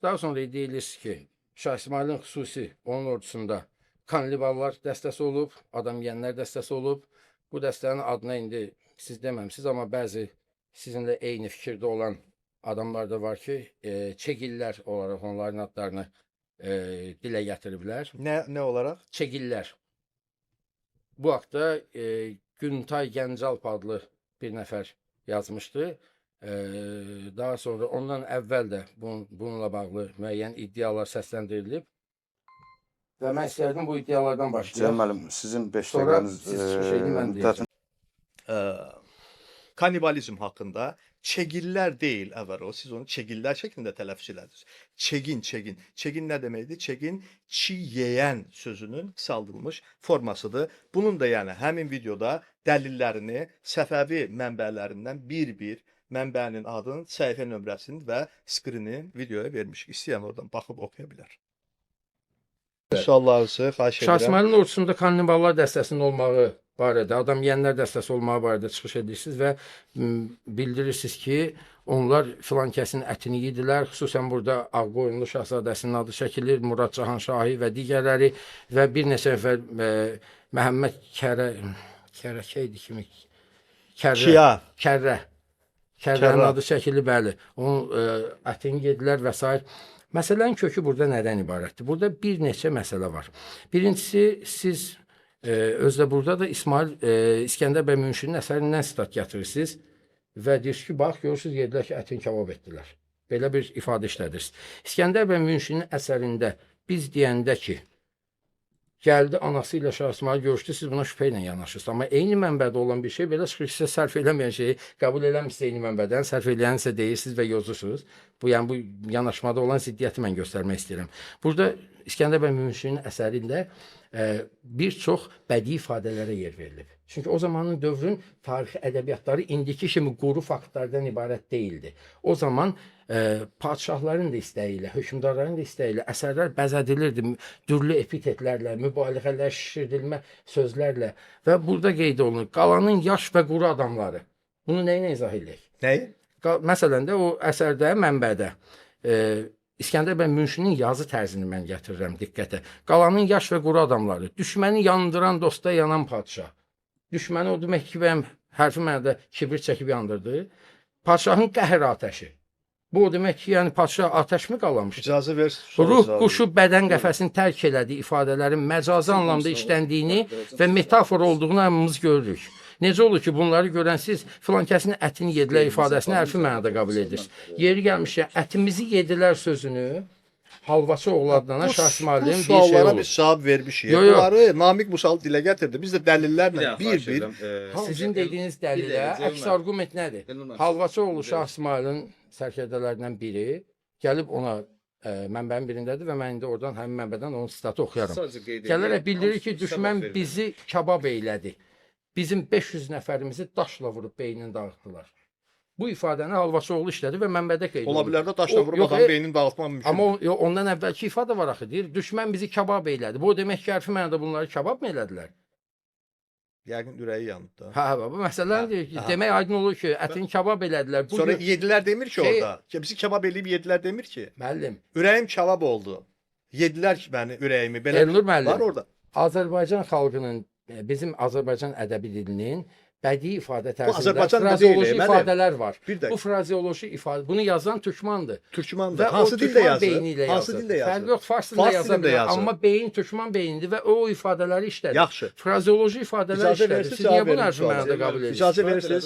Daha sonra deyilir ki, Şah İsmailin xüsusi onun ordusunda kanniballar dəstəsi olub, adam yeyənlər dəstəsi olub. Bu dəstənin adına indi siz deməmisiz, amma bəzi sizinlə eyni fikirdə olan adamlar da var ki, çegillər olaraq onların adlarını dilə gətiriblər. Ne olarak? Çegillər. Bu haqda Güntay Gəncalp adlı bir nəfər yazmışdı. Daha sonra ondan əvvəl də bununla bağlı müəyyən iddialar səsləndirilib. Və mən istərdim bu iddialardan başlayaq. Cəmal müəllim, sizin 5 Sonra dəqiqəniz siz çıxış edin, mən deyəcəm. Kannibalizm hakkında çegiller değil evvela. Siz onu çegiller şeklinde telaffuz ediniz. Çegin. Çegin ne demekti? Çegin çiğ yeyen sözünün kısaldılmış formasıdır. Bunun da yani hemin videoda dəlillərini Səfəvi mənbələrindən bir mənbənin adını, səhifə nömrəsini və skrini videoya vermiş. İstəyən oradan baxıb oxuya bilər. Suallarınızı xahiş Şah edirəm. İsmailin ordusunda kanniballar dəstəsinin olmağı barədə, adam yeyənlər dəstəsi olmağı barədə çıxış edirsiniz və bildirirsiniz ki, onlar filan kəsin ətini yedilər. Xüsusən burada Ağqoyunlu Şahzadəsinin adı çəkilir, Murad Cahanşahi və digərləri və bir neçə nəfər Məhəmməd Kərəkə idi kimi Kərrənin adı çəkilir, bəli. Onun ətini yedilər və s. Məsələnin kökü burada nədən ibarətdir? Burada bir neçə məsələ var. Birincisi, siz özdə burada da İskəndər bəy Münşinin əsərindən sitat gətirirsiniz və deyirsiniz ki, bax, görürsünüz, yedilər ki, ətin kebab etdilər. Belə bir ifadə işlədirsiniz. İskəndər bəy Münşinin əsərində biz deyəndə ki, gəldi anası ilə Şah İsmail görüşdü, siz buna şübhə ilə yanaşırsınız. Amma eyni mənbədə olan bir şey belə çıxır ki, sizə sərf eləməyən şeyi qəbul eləmişsiniz eyni mənbədən, sərf eləyəni isə deyirsiniz və yozursunuz. Bu yanaşmada olan ziddiyyəti mən göstərmək istəyirəm. Burada İskəndər bəy Münşinin əsərində bir çox bədii ifadələrə yer verilib. Çünki o zamanın dövrün tarixi ədəbiyyatları indiki kimi quru faktlardan ibarət deyildi. O zaman padşahların da istəyi ilə, hökmdarların da istəyi ilə əsərlər bəzədilirdi dürlü epitetlərlə, mübaliğələr, şişirdilmə sözlərlə və burada qeyd olunur, qalanın yaş və quru adamları. Bunu nə ilə izah edək? Nəyi? Məsələn də o əsərdə, mənbədə İskəndər bəy Münşinin yazı tərzini mən gətirirəm diqqətə. Qalanın yaş və quru adamları, düşməni yandıran dosta yanan padşah. Düşməni o demək ki, bəyəm hərfi mənada kibrit çəkib yandırdı. Padşahın qəhr atəşi. Bu o demək ki, yəni padşah atəş mi qalamışdı? İcazə ver. Ruh quşu bədən qəfəsini tərk elədiyi ifadələrin məcazi anlamda işləndiyini və metafor olduğunu hamımız görürük. Necə olur ki, bunları görən siz filan kəsin ətini yedilər ifadəsini hərfi mənada qəbul edirsiniz. Yeri gəlmişkən, ətimizi yedilər sözünü halvaçı oğlu adlanan Şah İsmailin bir şey suallara olur. biz cavab vermişik. Yo, yo. Bunları Namik Musal dilə gətirdi. Biz də dəlillərlə bir Sizin dediyiniz dəlilə əks arqument nədir? Halvaçı oğlu Şah İsmailin sərkərdələrindən biri gəlib ona mənbənin birindədir və mən indi oradan həmin mənbədən onun sitatı oxuyaram. Gələrək bildirir ki, düşmən bizi kebab eylədi. Bizim 500 nəfərimizi daşla vurub beynini dağıtdılar. Bu ifadəni Halvaçıoğlu işlədi və mənbədə qeyd olunur. Ola bilər də daşla vurub adamın beynini dağıtmaq mümkün. Amma ondan əvvəlki ifadə var axı, deyir, düşmən bizi kebab eylədi. Bu demək ki, hərfi mənada bunları kebab mı elədilər? Yəqin ürəyi yanıb da. Hə, bu məsələn deyir ki, demək aydın olur ki, ətini kebab elədilər. Sonra yedilər demir ki orada. Bizi kebab eləyib yedilər demir ki. Müəllim. Ürəyim kebab oldu. Yedilər ki məni ürəyimi. Belə Elnur müəllim. Var orada. Azərbaycan xalqının, bizim Azərbaycan ədəbi dilinin bədii ifadə tərzində Azərbaycan frazeoloji deyil, ifadələr var. Bu frazeoloji ifadə, bunu yazan türkmandır. Türkmandır. Və hansı dildə yazır? Hansı dildə yazır? Fərqi yox, fars dilində yazır. Amma beyin türkman beynidir və o ifadələri işlədir. Yaxşı. Frazeoloji ifadələr işlədir. Siz niyə bunu hərfi mənada qəbul edirsiniz? İcazə verirsiniz.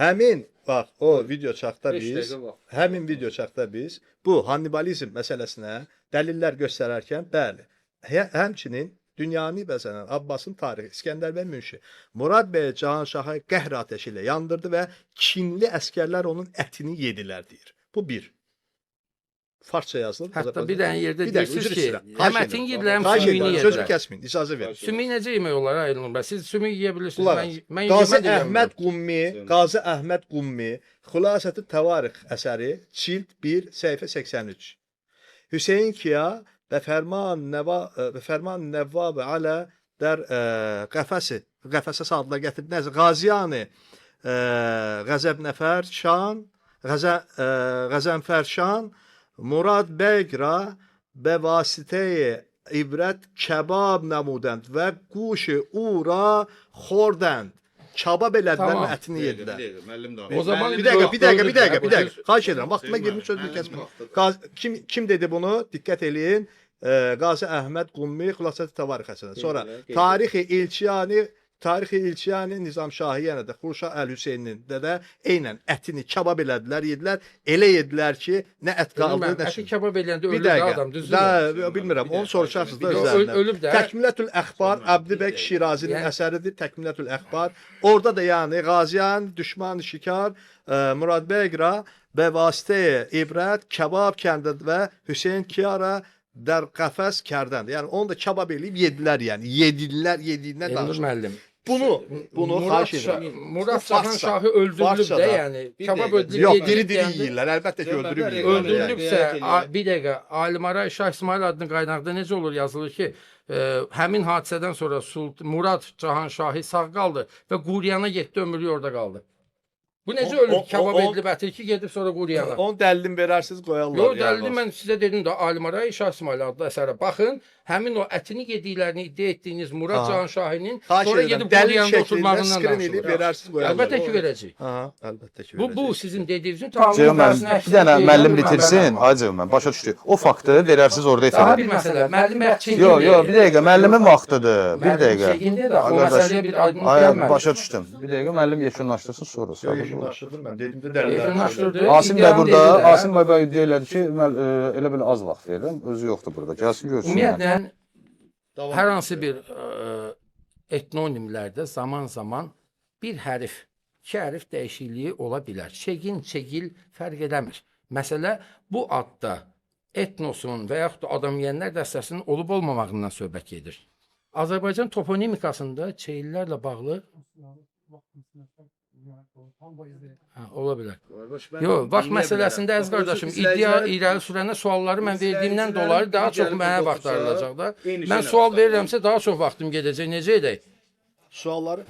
Həmin, bax, o video çaqda biz bu Hannibalizm məsələsinə dəlillər göstərərkən, bəli, həmçinin dünyanı bəzənən Abbasın tarixi, İskəndər bəy Münşi, Murad bəy Cahanşahı qəhr atəşi ilə yandırdı və kinli əskərlər onun ətini yedilər deyir. Bu bir. Farsça yazılır. Hətta bir dənə yerdə deyirsiniz ki, həm ətin yedilər, həm sümüyünü yedilər. Sözü kəsməyin, icazə verin. Sümüyü necə yemək olar, Aydın bəy? Siz sümüyü yeyə bilirsiniz. Qazi Əhməd Qummi, Xülasəti Təvarix əsəri, cild 1, səhifə 83. Hüseyin Kiya və Fərman Nəvvab alə dər qəfəsə adına gətirdi. Qaziyani Qəzəbnəfər Şan, Qəzənfər Şan Murad bəy را به واسطه عبرت kebab نمودند و گوش او را خوردند. Kabab elədilər Tamam. və ətini yedilər. Müəllim də. O zaman Bir dəqiqə. Öldürdülər. Xahiş edirəm. Vaxtıma girmiş sözünü kəsmə. Kim dedi bunu? Diqqət eləyin. Qazi Əhməd Qummi Xülasət Təvarixəsində. Sonra Tarixi İlçiyani Nizamşahiyyə də Xurşa Əl-Hüseyninin də eynən ətini kebab elədilər, yedilər. Elə yedilər ki, nə ət qaldı, nə Əti kebab eləyəndə Bir ölür də dəqiqə. adam, düzdürmü? Bilmirəm. Onu soruşarsınız da Yox, özlərindən. ölüb də. Təkmilətül Əxbar Əbdi bəy Şirazinin Yəni- əsəridir. Təkmilətül Əxbar. Orada da yəni Qaziyan, düşman şikar, Murad bəy ra və vasitəyə ibrət kebab kəndid və Hüseyn Kiyara در قفس کردند. Yəni onu da kebab eləyib yedilər yəni. Yediyindən Elnur danışır. müəllim. Bunu xahiş edirəm. Murad Cahan Şahı öldürülüb Farsçada. də, yəni kebab öldürülüb. Yox, yedilib diri deyəndə- yeyirlər. Əlbəttə ki, öldürüb Öldürülüb, yeyirlər. Öldürülübsə, Yəni. bir dəqiqə, Alimara Şah İsmail adlı qaynaqda necə olur yazılır ki, həmin hadisədən sonra Murad Cahan Şahı sağ qaldı və Quriyana getdi, ömrü orada qaldı. Bu necə ölüb kebab edilib ətir ki, gedib sonra Quriyana? Onun dəlilini verərsiniz, qoyarlar. Yox, dəlilini mən sizə dedim də Alimara Şah İsmail adlı əsərə baxın, həmin o ətini yediklərini iddia etdiyiniz Murad Cahan Şahinin sonra gedib dəlil Quriyanda şəklində oturmağından skrin eləyib danışılır. verərsiniz, qoyarlar. Əlbəttə ki, verəcək. Aha, əlbəttə ki, Bu verəcək. sizin dediyinizin Ceyhun müəllim, bir dənə müəllim bitirsin. Hacı mən başa düşdük. O faktı verərsiz orada Daha ifadə. bir məsələ, müəllim çəkin. Yox, yox, bir dəqiqə, müəllimin vaxtıdır. Bir dəqiqə. Çəkindi də o Qardaş, məsələyə bir aydınlıq ay, gəlmədi. başa düşdüm. Bir dəqiqə müəllim yekunlaşdırsın sonra. Yekunlaşdırdım mən. Dedimdə dəlillər. Yekunlaşdırdı. Asim İddianı bəy burada, dedi də. Asim bəy deyirlər ki, mən elə belə az vaxt verirəm. Özü yoxdur burada. Gəlsin görsün. Ümumiyyətlə hər hansı bir etnonimlərdə zaman-zaman bir hərf, iki hərf dəyişikliyi ola bilər. Çegin, çegil fərq eləmir. Məsələ bu adda etnosun və yaxud da adam yeyənlər dəstəsinin olub olmamağından söhbət gedir. Azərbaycan toponimikasında çeyillərlə bağlı ola bilər. Yox, vaxt məsələsində əziz qardaşım, iddia irəli sürənə sualları mən verdiyimdən dolayı daha çox mənə vaxt ayrılacaq da. Mən sual verirəmsə daha çox vaxtım gedəcək. Necə edək? Sualları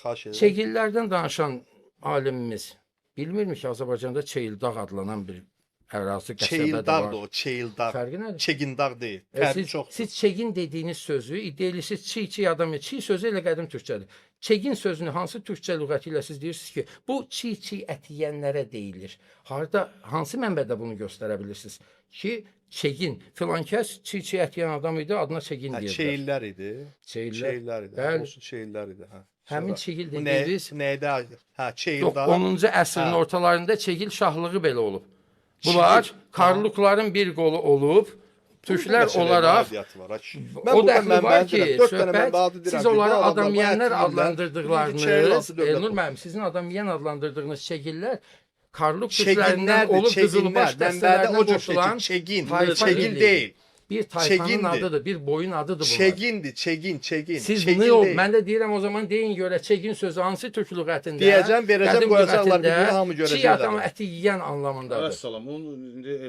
xahiş edirəm. Çegillərdən danışan alimimiz bilmirmi ki, Azərbaycanda Çeyildağ adlanan bir ərazi qəsəbə də Çeyildağdır var. o, Çeyildağ. Fərqi nədir? Çegindağ deyil. Fərqi çoxdur. Siz çegin dediyiniz sözü, idealisiz çiğ adam, çiğ sözü elə qədim türkçədir. Çegin sözünü hansı türkçə lüğəti ilə siz deyirsiniz ki, bu çiğ ət yeyənlərə deyilir. Harda, hansı mənbədə bunu göstərə bilirsiniz? Ki, çegin, filan kəs çiğ ət yeyən adam idi, adına çegin deyirlər. Çeyillər idi. Çeyillər. Çeyillər idi. Bəli. Olsun çeyillər idi. Hə. Həmin Sonra- çegil Bu dediyiniz nəydə? Hə, yox, Çeyildağ. 10-cu əsrin Hə. ortalarında çegil şahlığı belə olub. Bunlar Karlukların bir qolu olub. Türklər olaraq o dəxli var ki, söhbət siz onları adam yeyənlər adlandırdıqlarınız, Elnur müəllim, sizin adam yeyən adlandırdığınız çegillər Karluk türklərindən olub Qızılbaş dəstələrinə qoşulan Çegin, tayfa çegil idi. deyil. Bir tayfanın Çegindir. adıdır, bir boyun adıdır bunlar. Çegindir, çegin. Siz Çegil bunu yox, deyil. mən də deyirəm o zaman deyin görə çegin sözü hansı türk lüğətində? Deyəcəm, verəcəm, qədim qoyacaqlar, lüğətində bir-birini hamı görəcəklər. Çiğ adam əti yeyən anlamındadır. Vəssalam.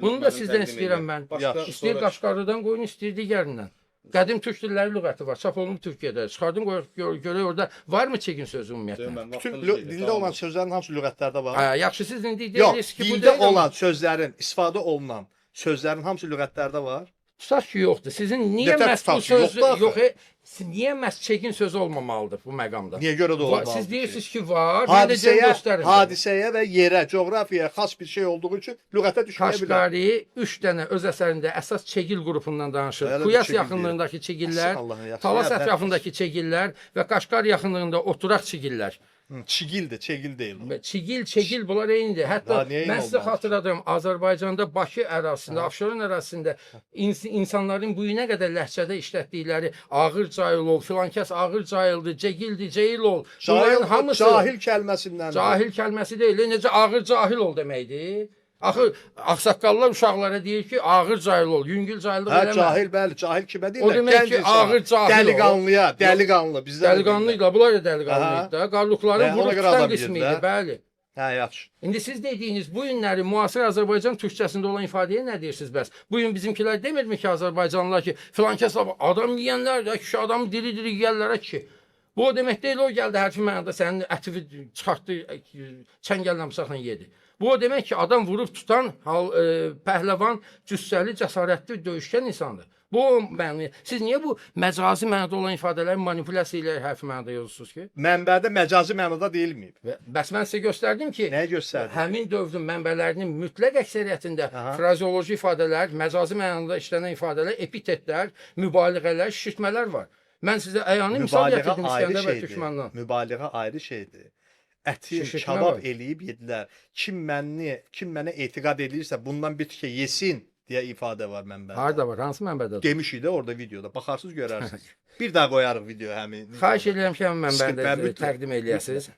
Bunu da sizdən istəyirəm mən. İstəyir Qaşqarlıdan qoyun, istəyir digərindən. Qədim türk dilləri lüğəti var, çap olunub Türkiyədə. Çıxardın görək orada varmı çekin sözü ümumiyyətlə? Bütün dildə olan sözlərin hamısı lüğətlərdə var. Yaxşı siz indi Yox, deyirsiniz ki, bu dildə deyil. olan sözlərin, istifadə olunan sözlərin hamısı lüğətlərdə var. Tutaq ki, yoxdur. Sizin niyə Nətər məhz bu tutaq ki, sözü yoxdur axı? yox, niyə məhz çekin sözü olmamalıdır bu məqamda? Niyə görə də olmalıdır Siz ki? deyirsiniz ki, var. Mən də gəlin göstərin. Hadisəyə və yerə, coğrafiyaya xas bir şey olduğu üçün lüğətə düşməyə bilər. Kaşqari 3 dənə öz əsərində əsas çegil qrupundan danışır. Hələ Kuyas çegil yaxınlığındakı çegillər, Allahın yaxşı Talas hə, ətrafındakı çegillər və Qaşqar yaxınlığında oturaq çegillər. Çigildir, çegil deyil. Çegil bunlar eynidir. Hətta Daha niyə eyni mən sizə olmalı? xatırladım, Azərbaycanda Bakı ərazisində, Abşeron ərazisində insanların bu günə qədər ləhcədə işlətdikləri ağır cahil ol, filan kəs ağır cahildir, cegildir, ceyil ol. Bunların hamısı Cahil kəlməsindən. cahil kəlməsi deyil, necə ağır cahil ol deməkdir. Axı ağsaqqallar uşaqlara deyir ki, ağır cahil ol, yüngül cahillıq Hə, eləmə. cahil bəli, cahil kimə deyirlər? O demək ki, ağır cahil ol. Dəliqanlıya, dəliqanlı bizdə. Dəliqanlıydı, bunlar da dəliqanlıydı da. Qarluqların Hə, ona qrup görə tutan adam qismi idi, yedir də. bəli. Hə, yaxşı. İndi siz dediyiniz bu günləri müasir Azərbaycan türkçəsində olan ifadəyə nə deyirsiniz bəs? Bu gün bizimkilər demirmi ki, Azərbaycanlılar ki, filan kəs adam yeyənlər də, kişi adamı diri-diri yeyərlərə ki. Bu o demək deyil, o gəldi hərfi mənada sənin ətivi çıxartdı, çəngəllə bıçaqla yedi. Bu o demək ki, adam vurub tutan pəhləvan cüssəli, cəsarətli döyüşkən insandır. Bu məni. Siz niyə bu məcazi mənada olan ifadələri manipulyasiya ilə hərfi mənada yazırsınız ki? Mənbədə məcazi mənada deyilməyib. Bəs mən sizə göstərdim ki, Nəyi göstərdin? həmin dövrün mənbələrinin mütləq əksəriyyətində frazeoloji ifadələr, məcazi mənada işlənən ifadələr, epitetlər, mübaliğələr, şişirtmələr var. Mən sizə əyani misal Mübaliğə gətirdim ayrı İskəndər bəy şeydir. Türkməndən. Mübaliğə ayrı şeydir. Əti Şişirtmə kabab var. eləyib yedilər. Kim mənə etiqad edirsə bundan bir tikə yesin deyə ifadə var mənbədə. Harda var? Hansı mənbədə? Demişik də orada videoda. Baxarsınız görərsiniz. Bir daha qoyarıq video həmin. Xahiş edirəm ki, həmin Sıxıntı, mənbədə mütləq- təqdim eləyəsiniz.